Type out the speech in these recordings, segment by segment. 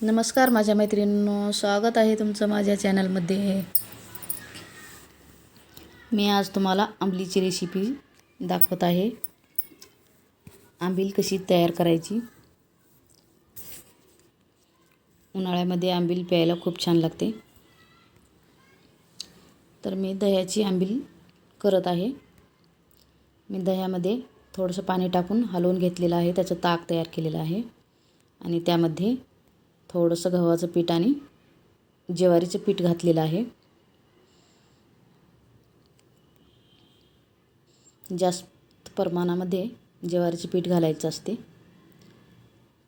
नमस्कार माझ्या मैत्रिणींनो, स्वागत आहे तुमचं माझ्या चॅनलमध्ये। मी आज तुम्हाला आंबलीची रेसिपी दाखवत आहे। आंबील कशी तयार करायची। उन्हाळ्यामध्ये आंबील प्यायला खूप छान लागते। तर मी दह्याची आंबील करत आहे। मी दह्यामध्ये थोडंसं पाणी टाकून हलवून घेतलेलं आहे, त्याचं ताक तयार केलेलं आहे आणि त्यामध्ये थोडंसं गव्हाचं पीठ आणि ज्वारीचं पीठ घातलेलं आहे। जास्त प्रमाणामध्ये ज्वारीचे पीठ घालायचं असते।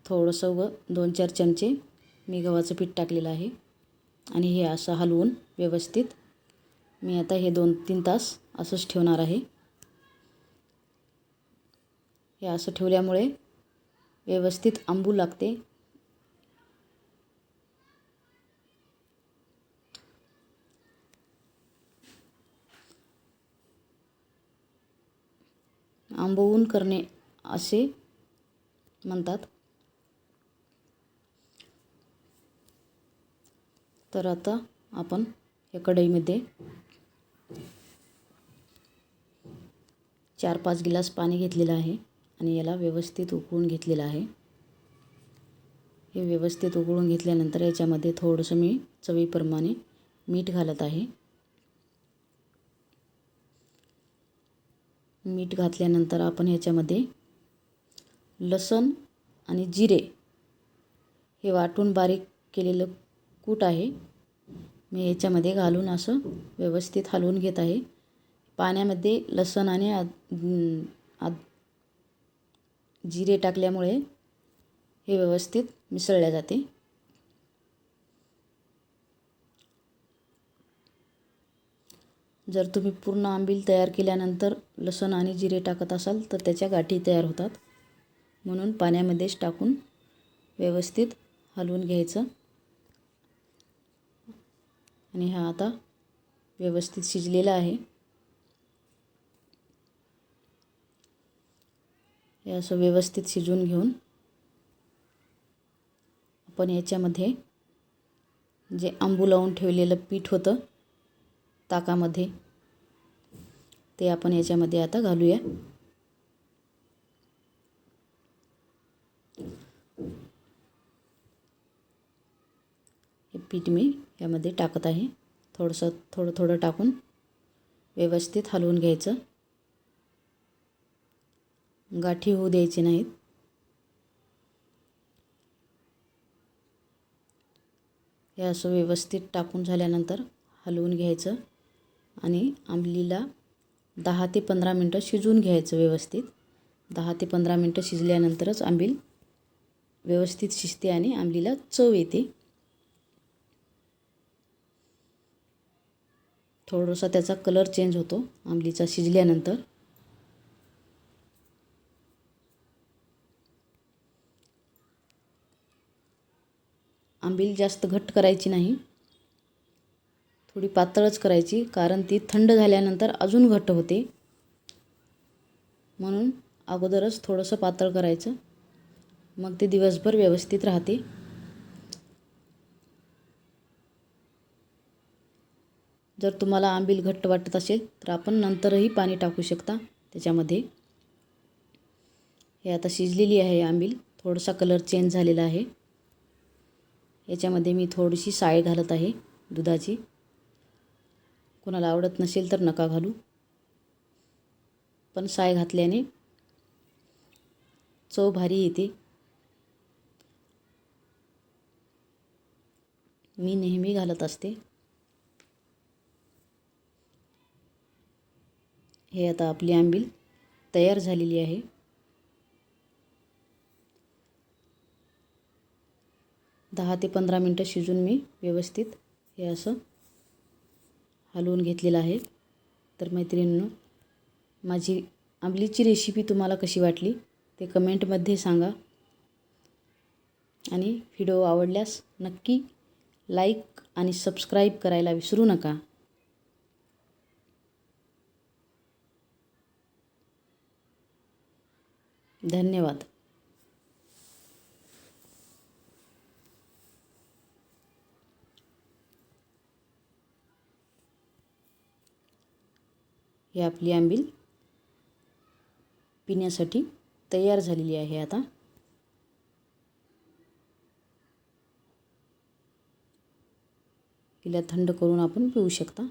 थोडंसं 2-4 चमचे मी गव्हाचं पीठ टाकलेलं आहे आणि हे असं हलवून व्यवस्थित मी आता हे 2-3 तास असंच ठेवणार आहे। हे असं ठेवल्यामुळे व्यवस्थित आंबू लागते। आंबवून करणे असे म्हणतात। तर आता आपण या कढईमध्ये 4-5 ग्लास पाणी घेतलेलं आहे आणि याला व्यवस्थित उकळून घेतलेलं आहे। हे व्यवस्थित उकळून घेतल्यानंतर याच्यामध्ये थोडंसं मी चवीप्रमाणे मीठ घालत आहे। मीठ घातल्यानंतर आपण याच्यामध्ये लसूण आणि जिरे हे वाटून बारीक केलेलं कूट आहे, मी याच्यामध्ये घालून असं व्यवस्थित हलवून घेत आहे। पाण्यामध्ये लसूण आणि जिरे टाकल्यामुळे हे व्यवस्थित मिसळले जाते। जर तुम्ही पूर्ण आंबील तयार केल्यानंतर लसूण आणि जिरे टाकत असाल तर त्याच्या गाठी तयार होतात, म्हणून पाण्यामध्येच टाकून व्यवस्थित हलवून घ्यायचं आणि हा आता व्यवस्थित शिजलेला आहे। हे असं व्यवस्थित शिजवून घेऊन आपण याच्यामध्ये जे आंबू लावून ठेवलेलं पीठ होतं ताकामध्ये ते आपण याच्यामध्ये आता घालूया। हे पीठ मी यामध्ये टाकत आहे। थोडं थोडं टाकून व्यवस्थित हलवून घ्यायचं, गाठी होऊ द्यायची नाहीत। हे असं व्यवस्थित टाकून झाल्यानंतर हलवून घ्यायचं आणि आंबलीला 10 ते 15 मिनटं शिजवून घ्यायचं व्यवस्थित। 10 ते 15 मिनटं शिजल्यानंतरच आंबील व्यवस्थित शिजते आणि आंबलीला चव येते। थोडासा त्याचा कलर चेंज होतो आंबलीचा शिजल्यानंतर। आंबील जास्त घट्ट करायची नाही, थोडी पातळच करायची, कारण ती थंड झाल्यानंतर अजून घट्ट होते, म्हणून अगोदरच थोडंसं पातळ करायचं, मग ते दिवसभर व्यवस्थित राहते। जर तुम्हाला आंबील घट्ट वाटत असेल तर आपण नंतरही पाणी टाकू शकता त्याच्यामध्ये। हे आता शिजलेली आहे आंबील, थोडासा कलर चेंज झालेला आहे। याच्यामध्ये मी थोडीशी साय घालत आहे दुधाची, कोणाला आवडत नसेल तर नका घालू, पण साय घातल्याने चव भारी येते। मी नेहमी घालत असते। हे आता आपली आंबील तयार झालेली आहे। दहा ते 15 मिनटं शिजून मी व्यवस्थित हे असं हलवून घेतलेलं आहे। तर मैत्रिणींनो, माझी आंबलीची रेसिपी तुम्हाला कशी वाटली ते कमेंटमध्ये सांगा आणि व्हिडिओ आवडल्यास नक्की लाईक आणि सबस्क्राईब करायला विसरू नका। धन्यवाद। ही आपली आंबील पिण्यासाठी तयार झालेली आहे. आता हिला थंड करून आपण पिऊ शकता.